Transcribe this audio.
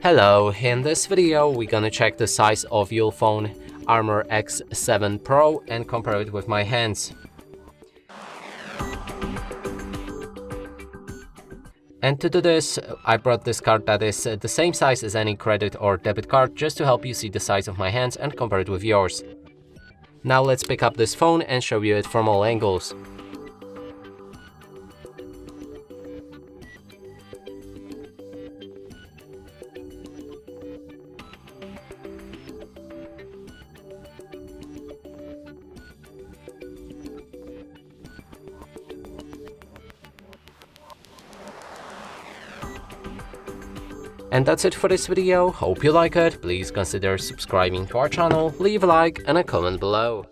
Hello, in this video we're gonna check the size of Ulefone Armor X7 Pro and compare it with my hands. And to do this, I brought this card that is the same size as any credit or debit card, just to help you see the size of my hands and compare it with yours. Now let's pick up this phone and show you it from all angles. And that's it for this video. Hope you like it. Please consider subscribing to our channel, leave a like and a comment below.